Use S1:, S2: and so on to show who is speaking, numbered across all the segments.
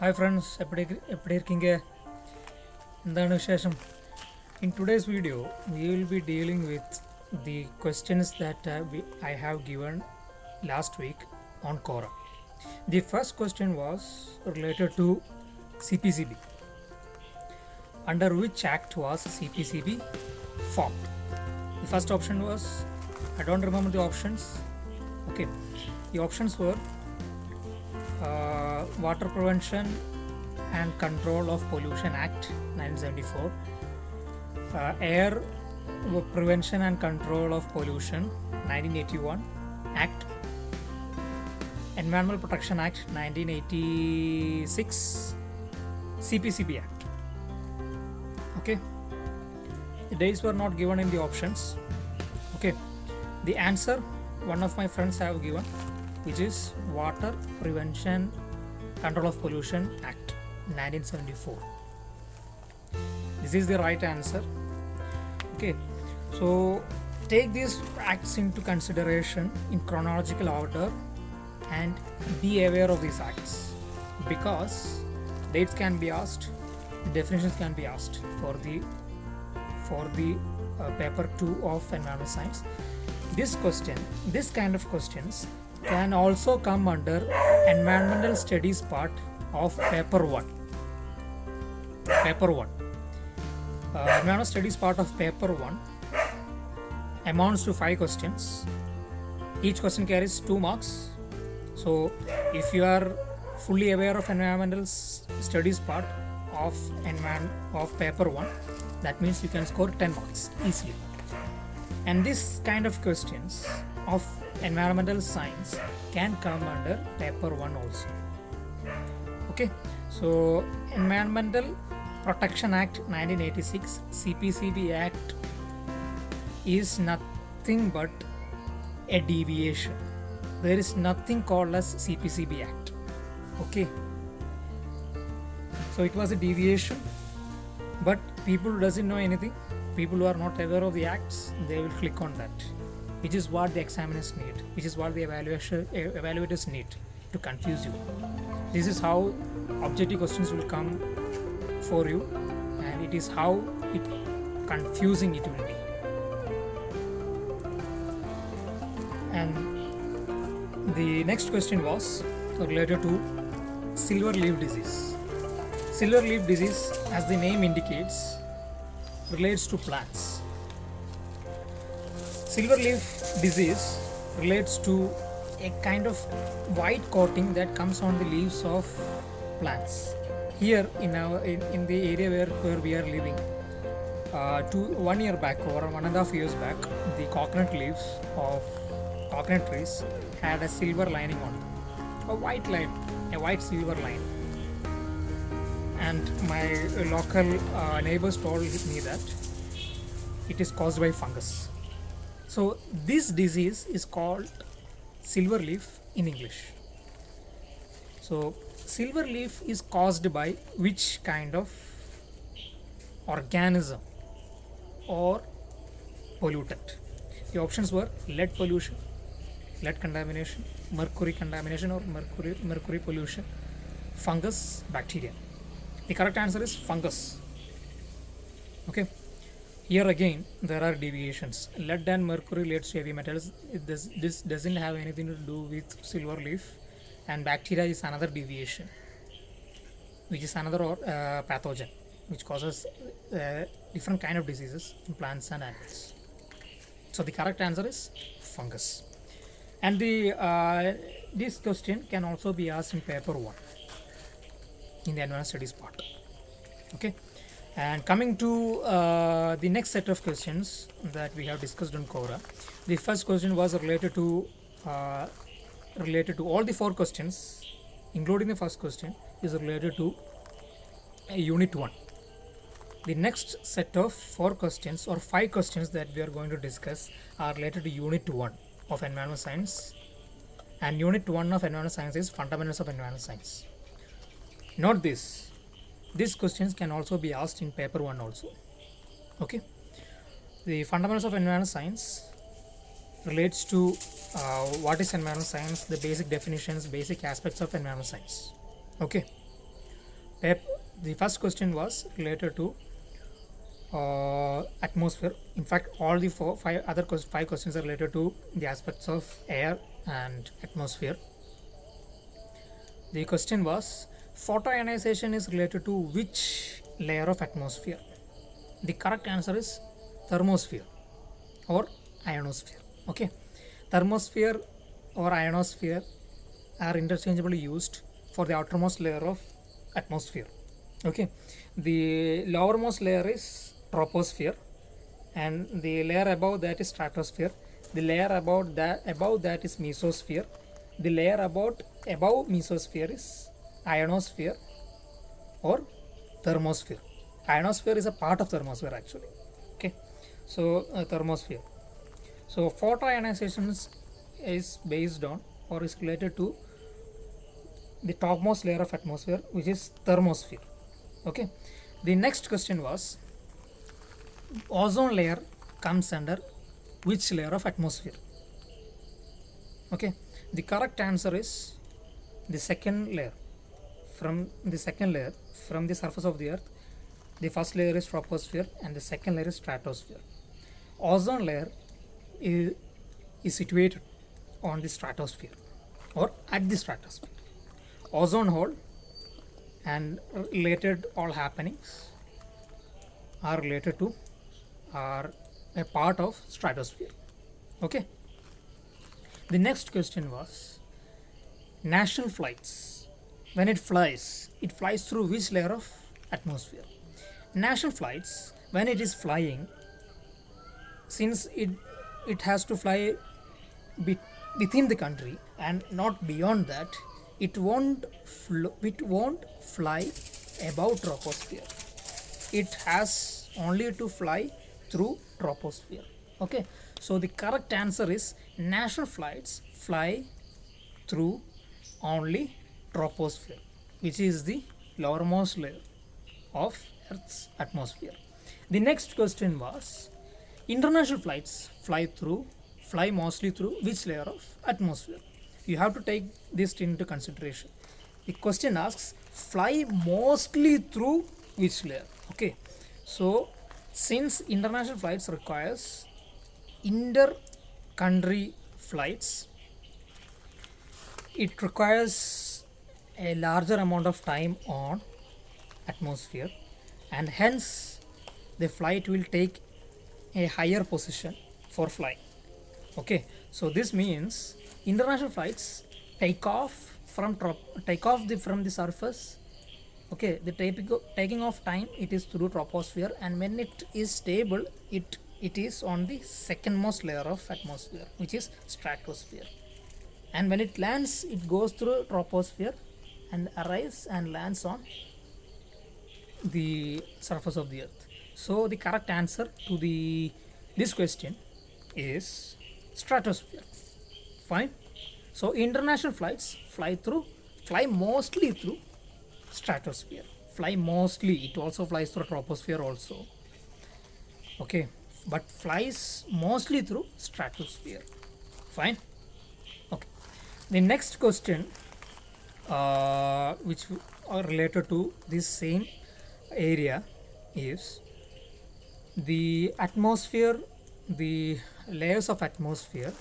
S1: Hi friends, எப்படி இருக்கீங்க? എന്താണ് വിശേഷം? In today's video, we will be dealing with the questions that I have given last week on Quora. The first question was related to CPCB. Under which act was CPCB formed? The first option was, I don't remember the options. Okay, the options were Water Prevention and Control of Pollution Act 1974, Air Prevention and Control of Pollution 1981 Act, Environmental Protection Act 1986, CPCB Act. Okay, the dates were not given in the options. Okay, the answer one of my friends have given, which is Water Prevention Control of Pollution Act 1974. This is the right answer. Okay, so take these acts into consideration in chronological order and be aware of these acts, because dates can be asked, definitions can be asked for the paper 2 of environmental science. This kind of questions can also come under environmental studies part of paper 1. Environmental studies part of paper 1 amounts to 5 questions. Each question carries 2 marks. So if you are fully aware of environmental studies part of paper 1, that means you can score 10 marks easily. And this kind of questions of environmental science can come under paper 1 also. Okay, so Environmental Protection Act 1986, CPCB Act is nothing but a deviation. There is nothing called as CPCB Act. Okay, so it was a deviation, but people who doesn't know anything, people who are not aware of the acts, they will click on that, which is what the examiners need, which is what the evaluators need to confuse you. This is how objective questions will come for you, and it is how confusing it will be. And the next question was related to silver leaf disease. Silver leaf disease, as the name indicates, relates to plants. Silver leaf disease relates to a kind of white coating that comes on the leaves of plants. Here in the area where we are living, 1 year back or 1.5 years back, the coconut leaves of coconut trees had a silver lining on them, a white silver line. And my local neighbors told me that it is caused by fungus. So this disease is called silver leaf in English. So silver leaf is caused by which kind of organism or pollutant? The options were lead pollution, lead contamination, mercury contamination or mercury pollution, fungus, bacteria. The correct answer is fungus. Okay, here again there are deviations. Lead and mercury leads to heavy metals. This doesn't have anything to do with silver leaf. And bacteria is another deviation, which is another pathogen which causes different kind of diseases in plants and animals. So the correct answer is fungus. And this question can also be asked in paper 1 in the advanced studies part. Okay, and coming to the next set of questions that we have discussed on Quora, the first question was related to all the 4 questions, including the first question, is related to unit 1. The next set of 4 questions or 5 questions that we are going to discuss are related to unit 1 of environmental science, and unit 1 of environmental science is fundamentals of environmental science. Note this, these questions can also be asked in paper 1 also. Okay, the fundamentals of environmental science relates to what is environmental science, the basic definitions, basic aspects of environmental science. Okay, The first question was related to atmosphere. In fact, all the five questions are related to the aspects of air and atmosphere. The question was, photoionization is related to which layer of atmosphere? The correct answer is thermosphere or ionosphere. Okay, thermosphere or ionosphere are interchangeably used for the outermost layer of atmosphere. Okay, the lowermost layer is troposphere, and the layer above that is stratosphere. The layer above that is mesosphere. The layer above mesosphere is ionosphere or thermosphere. Ionosphere is a part of thermosphere actually. Okay, so thermosphere. So photoionization is based on or is related to the topmost layer of atmosphere, which is thermosphere. Okay, the next question was, ozone layer comes under which layer of atmosphere? Okay, the correct answer is the second layer. From the surface of the earth, the first layer is troposphere and the second layer is stratosphere. Ozone layer is situated on the stratosphere or at the stratosphere. Ozone hole and related all happenings are related to are a part of stratosphere. Okay, the next question was, national flights, when it flies through which layer of atmosphere? National flights, when it is flying, since it has to fly within the country and not beyond that, it won't fly above troposphere. It has only to fly through troposphere. Okay, so the correct answer is national flights fly through only troposphere, which is the lowermost layer of Earth's atmosphere. The next question was, international flights fly mostly through which layer of atmosphere? You have to take this into consideration. The question asks, fly mostly through which layer? Okay, so since international flights requires inter-country flights, it requires a larger amount of time on atmosphere, and hence the flight will take a higher position for flying. Okay, so this means international flights take off from the surface. Okay, the taking off time, it is through troposphere, and when it is stable, it is on the second most layer of atmosphere, which is stratosphere. And when it lands, it goes through troposphere and arrives and lands on the surface of the earth. So the correct answer to this question is stratosphere. Fine. So international flights fly mostly through stratosphere. Fly mostly, it also flies through troposphere also. Okay, but flies mostly through stratosphere. Fine. Okay, the next question, which are related to this same area, is the atmosphere, the layers of atmosphere,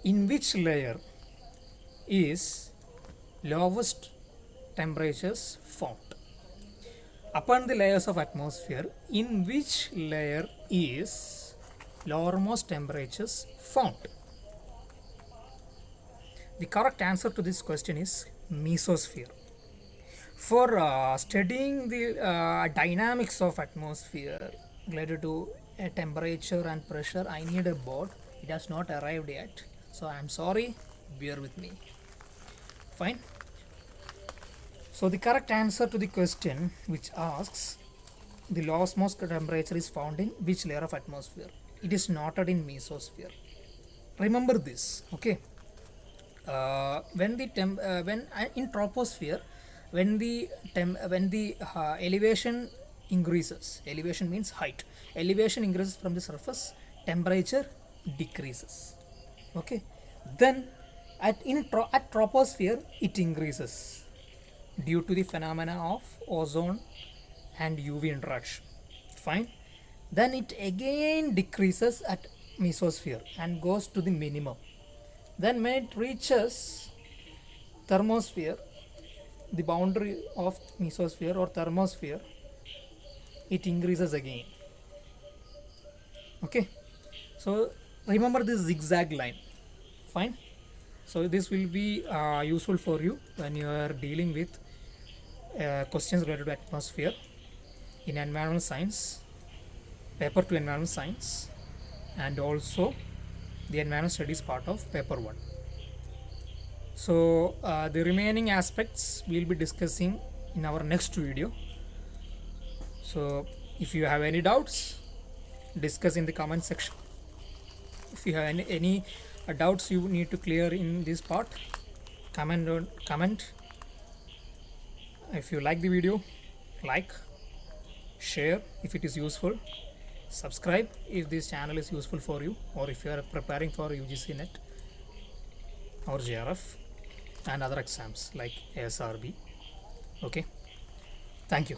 S1: in which layer is lowest temperatures found? Upon the layers of atmosphere, in which layer is lowermost temperatures found? The correct answer to this question is mesosphere. For studying the dynamics of atmosphere related to temperature and pressure, I need a board. It has not arrived yet, so I am sorry, bear with me. Fine. So the correct answer to the question which asks the lowest most temperature is found in which layer of atmosphere, it is noted in mesosphere. Remember this. Okay, when in troposphere, when the elevation increases, elevation means height, elevation increases from the surface, temperature decreases. Okay, then At troposphere it increases due to the phenomena of ozone and UV interaction. Fine. Then it again decreases at mesosphere and goes to the minimum. Then when it reaches thermosphere, the boundary of mesosphere or thermosphere, it increases again. Okay, so remember this zigzag line. Fine. So this will be useful for you when you are dealing with questions related to atmosphere in environmental science, paper 2 environmental science, and also the environmental studies part of paper 1. So the remaining aspects we'll be discussing in our next video. So if you have any doubts, discuss in the comment section. If you have any doubts you need to clear in this part, comment. If you like the video, like, share if it is useful, subscribe if this channel is useful for you, or if you are preparing for UGC NET or JRF and other exams like ASRB. Okay, thank you.